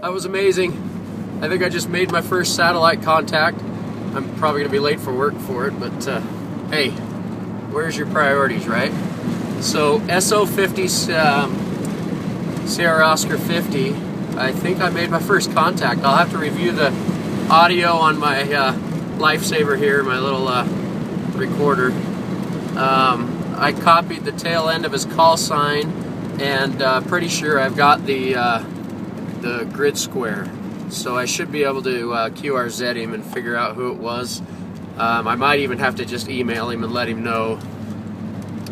that was amazing. I think I just made my first satellite contact. I'm probably gonna be late for work for it, but hey, where's your priorities, right? So SO-50 Sierra Oscar 50, I think I made my first contact. I'll have to review the audio on my Lifesaver here, my little recorder. I copied the tail end of his call sign, and pretty sure I've got the grid square. So I should be able to QRZ him and figure out who it was. I might even have to just email him and let him know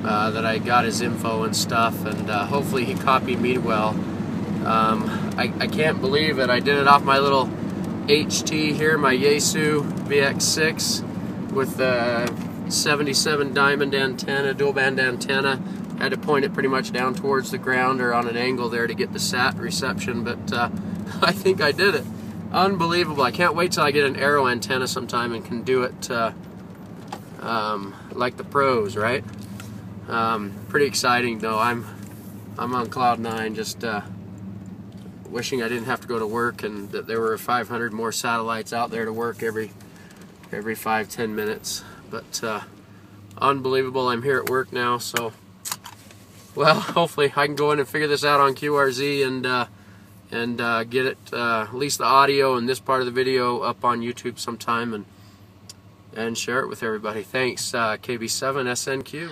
that I got his info and stuff, and hopefully he copied me well. I can't believe it. I did it off my little HT here, my Yaesu VX-6 with the 77 diamond antenna, dual band antenna. Had to point it pretty much down towards the ground or on an angle there to get the sat reception, but I think I did it. Unbelievable. I can't wait till I get an arrow antenna sometime and can do it like the pros, right? Pretty exciting though. I'm on cloud 9, just wishing I didn't have to go to work and that there were 500 more satellites out there to work every 5-10 minutes. But unbelievable. I'm here at work now, so well, hopefully I can go in and figure this out on QRZ and get it, at least the audio and this part of the video, up on YouTube sometime and share it with everybody. Thanks, KB7SNQ.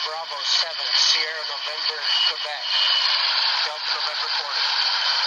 Bravo 7, Sierra November, Quebec. Delta November 40.